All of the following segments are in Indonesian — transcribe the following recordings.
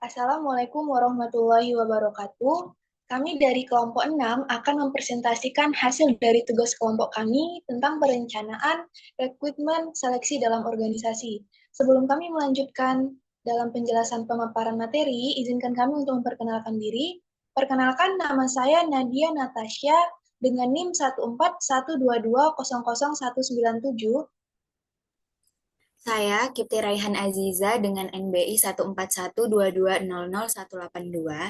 Assalamualaikum warahmatullahi wabarakatuh. Kami dari kelompok 6 akan mempresentasikan hasil dari tugas kelompok kami tentang perencanaan, rekrutmen, seleksi dalam organisasi. Sebelum kami melanjutkan dalam penjelasan pemaparan materi, izinkan kami untuk memperkenalkan diri. Perkenalkan, nama saya Nadia Natasha dengan NIM 14122000197. Saya Kipti Raihan Aziza dengan NBI 14122000182.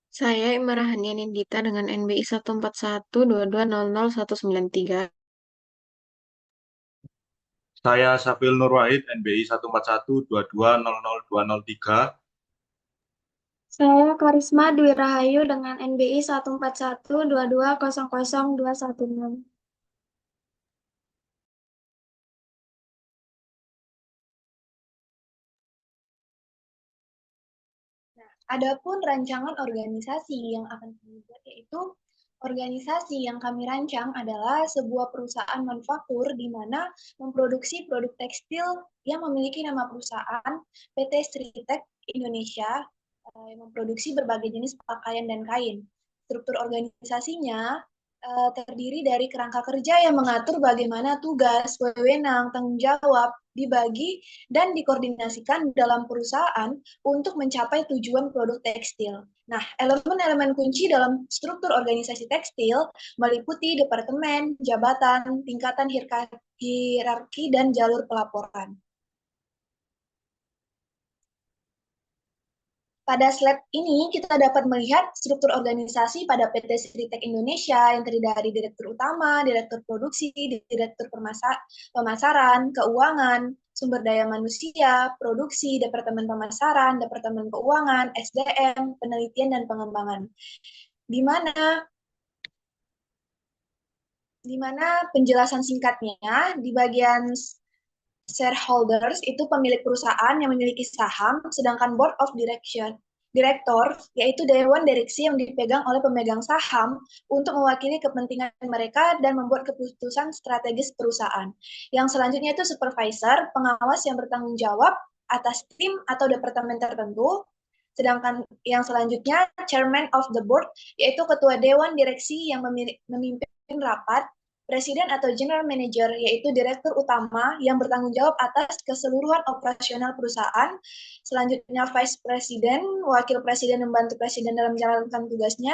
Saya Imrahania Nindita dengan NBI 14122000193. Saya Syafil Nur Wahid, NBI 14122000203. Saya Karisma Dwi Rahayu dengan NBI 14122000216. Adapun rancangan organisasi yang akan kami buat yaitu organisasi yang kami rancang adalah sebuah perusahaan manufaktur di mana memproduksi produk tekstil yang memiliki nama perusahaan PT Stritek Indonesia yang memproduksi berbagai jenis pakaian dan kain. Struktur organisasinya terdiri dari kerangka kerja yang mengatur bagaimana tugas, wewenang, tanggung jawab dibagi dan dikoordinasikan dalam perusahaan untuk mencapai tujuan produk tekstil. Nah, elemen-elemen kunci dalam struktur organisasi tekstil meliputi departemen, jabatan, tingkatan hierarki, dan jalur pelaporan. Pada slide ini kita dapat melihat struktur organisasi pada PT Sritek Indonesia yang terdiri dari direktur utama, direktur produksi, direktur pemasaran, keuangan, sumber daya manusia, produksi, departemen pemasaran, departemen keuangan, SDM, penelitian dan pengembangan. Di mana penjelasan singkatnya di bagian shareholders itu pemilik perusahaan yang memiliki saham, sedangkan board of director yaitu dewan direksi yang dipegang oleh pemegang saham untuk mewakili kepentingan mereka dan membuat keputusan strategis perusahaan. Yang selanjutnya itu supervisor, pengawas yang bertanggung jawab atas tim atau departemen tertentu. Sedangkan yang selanjutnya chairman of the board yaitu ketua dewan direksi yang memimpin rapat. Presiden atau General Manager, yaitu Direktur Utama yang bertanggung jawab atas keseluruhan operasional perusahaan. Selanjutnya Vice President, Wakil Presiden membantu Presiden dalam menjalankan tugasnya.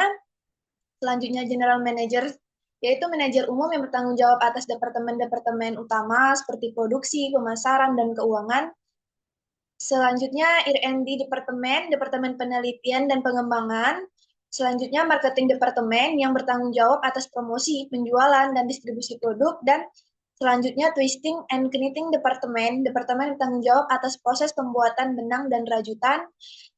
Selanjutnya General Manager, yaitu manajer umum yang bertanggung jawab atas departemen-departemen utama seperti produksi, pemasaran, dan keuangan. Selanjutnya R&D Departemen, Departemen Penelitian dan Pengembangan. Selanjutnya marketing departemen yang bertanggung jawab atas promosi, penjualan, dan distribusi produk. Dan selanjutnya twisting and knitting departemen, departemen yang bertanggung jawab atas proses pembuatan benang dan rajutan.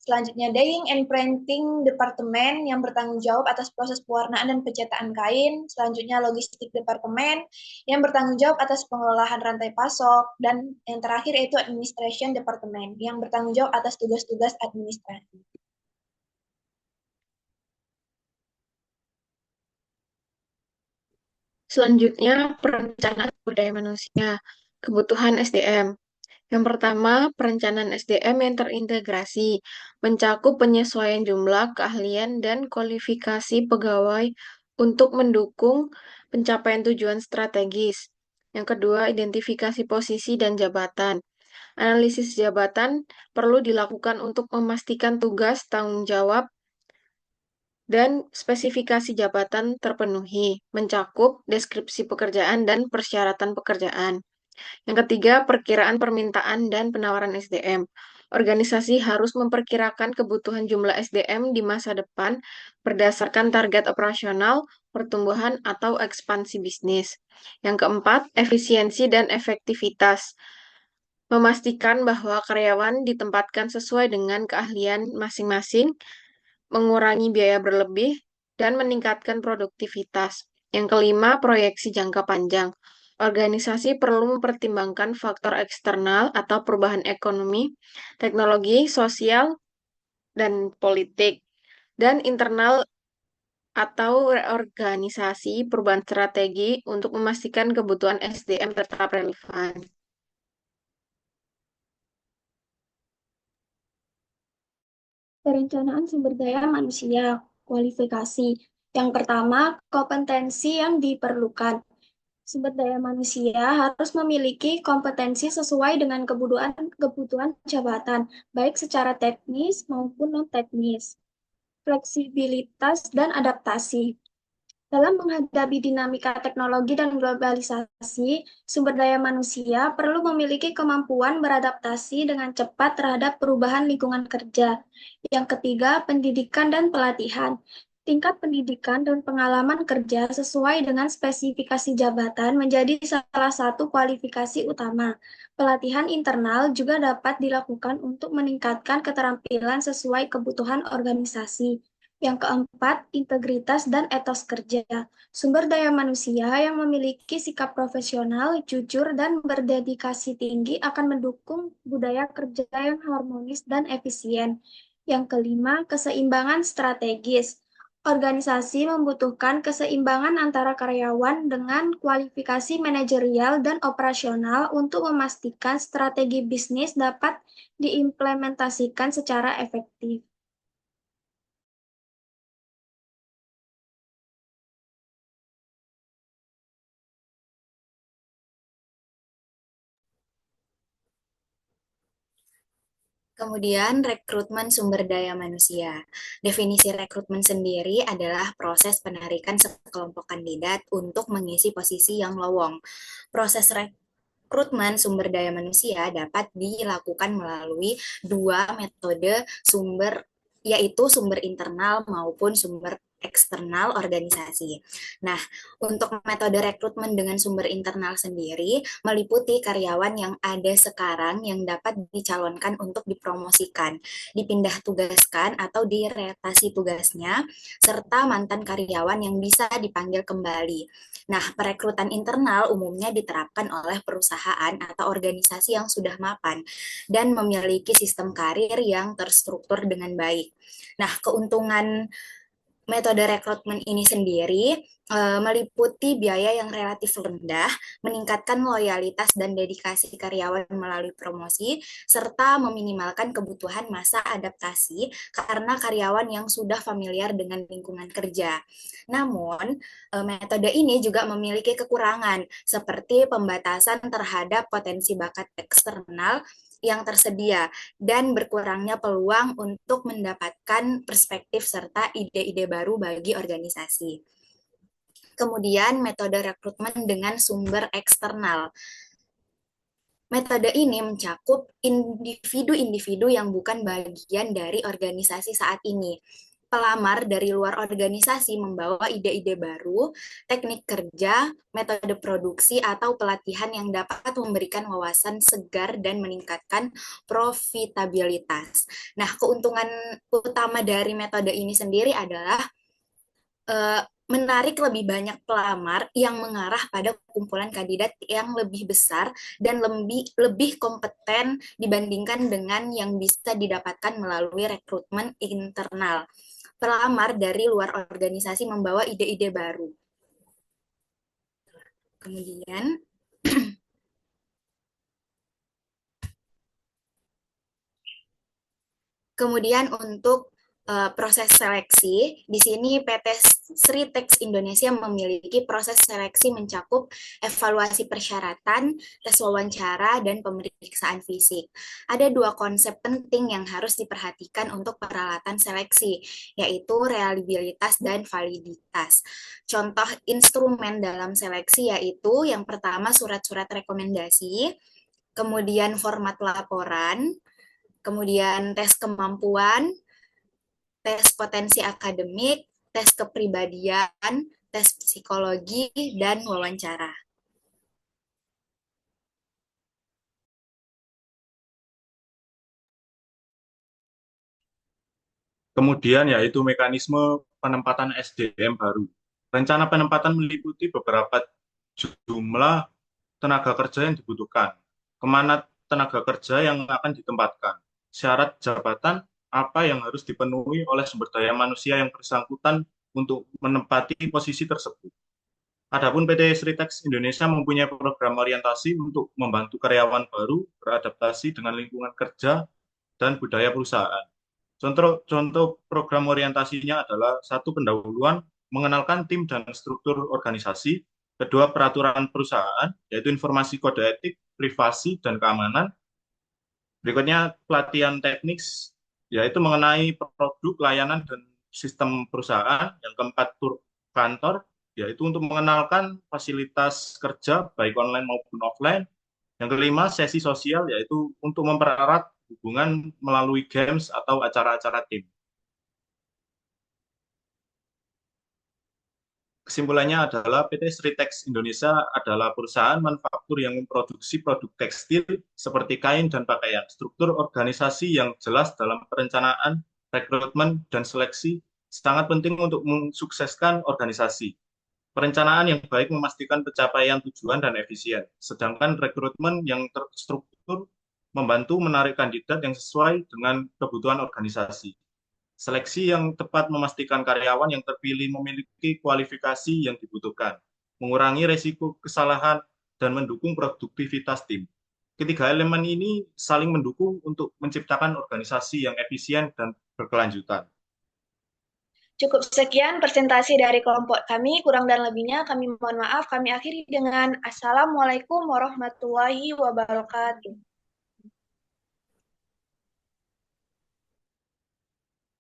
Selanjutnya dyeing and printing departemen yang bertanggung jawab atas proses pewarnaan dan pencetakan kain. Selanjutnya logistik departemen yang bertanggung jawab atas pengelolaan rantai pasok. Dan yang terakhir yaitu administration departemen yang bertanggung jawab atas tugas-tugas administrasi. Selanjutnya, perencanaan sumber daya manusia, kebutuhan SDM. Yang pertama, perencanaan SDM yang terintegrasi, mencakup penyesuaian jumlah, keahlian, dan kualifikasi pegawai untuk mendukung pencapaian tujuan strategis. Yang kedua, identifikasi posisi dan jabatan. Analisis jabatan perlu dilakukan untuk memastikan tugas, tanggung jawab, dan spesifikasi jabatan terpenuhi, mencakup deskripsi pekerjaan dan persyaratan pekerjaan. Yang ketiga, perkiraan permintaan dan penawaran SDM. Organisasi harus memperkirakan kebutuhan jumlah SDM di masa depan berdasarkan target operasional, pertumbuhan, atau ekspansi bisnis. Yang keempat, efisiensi dan efektivitas. Memastikan bahwa karyawan ditempatkan sesuai dengan keahlian masing-masing, mengurangi biaya berlebih, dan meningkatkan produktivitas. Yang kelima, proyeksi jangka panjang. Organisasi perlu mempertimbangkan faktor eksternal atau perubahan ekonomi, teknologi, sosial, dan politik, dan internal atau reorganisasi perubahan strategi untuk memastikan kebutuhan SDM tetap relevan. Perencanaan sumber daya manusia, kualifikasi. Yang pertama, kompetensi yang diperlukan. Sumber daya manusia harus memiliki kompetensi sesuai dengan kebutuhan jabatan, baik secara teknis maupun non-teknis. Fleksibilitas dan adaptasi. Dalam menghadapi dinamika teknologi dan globalisasi, sumber daya manusia perlu memiliki kemampuan beradaptasi dengan cepat terhadap perubahan lingkungan kerja. Yang ketiga, pendidikan dan pelatihan. Tingkat pendidikan dan pengalaman kerja sesuai dengan spesifikasi jabatan menjadi salah satu kualifikasi utama. Pelatihan internal juga dapat dilakukan untuk meningkatkan keterampilan sesuai kebutuhan organisasi. Yang keempat, integritas dan etos kerja. Sumber daya manusia yang memiliki sikap profesional, jujur, dan berdedikasi tinggi akan mendukung budaya kerja yang harmonis dan efisien. Yang kelima, keseimbangan strategis. Organisasi membutuhkan keseimbangan antara karyawan dengan kualifikasi manajerial dan operasional untuk memastikan strategi bisnis dapat diimplementasikan secara efektif. Kemudian, rekrutmen sumber daya manusia. Definisi rekrutmen sendiri adalah proses penarikan sekelompok kandidat untuk mengisi posisi yang lowong. Proses rekrutmen sumber daya manusia dapat dilakukan melalui dua metode sumber, yaitu sumber internal maupun sumber eksternal organisasi. Nah, untuk metode rekrutmen dengan sumber internal sendiri meliputi karyawan yang ada sekarang yang dapat dicalonkan untuk dipromosikan, dipindah tugaskan atau dirotasi tugasnya, serta mantan karyawan yang bisa dipanggil kembali. Nah, perekrutan internal umumnya diterapkan oleh perusahaan atau organisasi yang sudah mapan dan memiliki sistem karir yang terstruktur dengan baik. Nah, keuntungan metode rekrutmen ini sendiri meliputi biaya yang relatif rendah, meningkatkan loyalitas dan dedikasi karyawan melalui promosi, serta meminimalkan kebutuhan masa adaptasi karena karyawan yang sudah familiar dengan lingkungan kerja. Namun, metode ini juga memiliki kekurangan, seperti pembatasan terhadap potensi bakat eksternal yang tersedia dan berkurangnya peluang untuk mendapatkan perspektif serta ide-ide baru bagi organisasi. Kemudian metode rekrutmen dengan sumber eksternal. Metode ini mencakup individu-individu yang bukan bagian dari organisasi saat ini. Pelamar dari luar organisasi membawa ide-ide baru, teknik kerja, metode produksi, atau pelatihan yang dapat memberikan wawasan segar dan meningkatkan profitabilitas. Nah, keuntungan utama dari metode ini sendiri adalah menarik lebih banyak pelamar yang mengarah pada kumpulan kandidat yang lebih besar dan lebih kompeten dibandingkan dengan yang bisa didapatkan melalui rekrutmen internal. Pelamar dari luar organisasi membawa ide-ide baru. Kemudian untuk proses seleksi, di sini PT Sritex Indonesia memiliki proses seleksi mencakup evaluasi persyaratan, tes wawancara, dan pemeriksaan fisik. Ada dua konsep penting yang harus diperhatikan untuk peralatan seleksi, yaitu reliabilitas dan validitas. Contoh instrumen dalam seleksi yaitu yang pertama surat-surat rekomendasi, kemudian format laporan, kemudian tes kemampuan, tes potensi akademik, tes kepribadian, tes psikologi, dan wawancara. Kemudian yaitu mekanisme penempatan SDM baru. Rencana penempatan meliputi beberapa jumlah tenaga kerja yang dibutuhkan, kemana tenaga kerja yang akan ditempatkan, syarat jabatan apa yang harus dipenuhi oleh sumber daya manusia yang bersangkutan untuk menempati posisi tersebut. Adapun PT Sritex Indonesia mempunyai program orientasi untuk membantu karyawan baru beradaptasi dengan lingkungan kerja dan budaya perusahaan. Contoh program orientasinya adalah satu, pendahuluan mengenalkan tim dan struktur organisasi, kedua, peraturan perusahaan, yaitu informasi kode etik, privasi, dan keamanan. Berikutnya, pelatihan teknis, yaitu mengenai produk, layanan, dan sistem perusahaan. Yang keempat, tur kantor, yaitu untuk mengenalkan fasilitas kerja, baik online maupun offline. Yang kelima, sesi sosial, yaitu untuk mempererat hubungan melalui games atau acara-acara tim. Kesimpulannya adalah PT Sritex Indonesia adalah perusahaan manufaktur yang memproduksi produk tekstil seperti kain dan pakaian. Struktur organisasi yang jelas dalam perencanaan, rekrutmen, dan seleksi sangat penting untuk mensukseskan organisasi. Perencanaan yang baik memastikan pencapaian tujuan dan efisien, sedangkan rekrutmen yang terstruktur membantu menarik kandidat yang sesuai dengan kebutuhan organisasi. Seleksi yang tepat memastikan karyawan yang terpilih memiliki kualifikasi yang dibutuhkan, mengurangi resiko kesalahan, dan mendukung produktivitas tim. Ketiga elemen ini saling mendukung untuk menciptakan organisasi yang efisien dan berkelanjutan. Cukup sekian presentasi dari kelompok kami, kurang dan lebihnya kami mohon maaf. Kami akhiri dengan Assalamualaikum warahmatullahi wabarakatuh.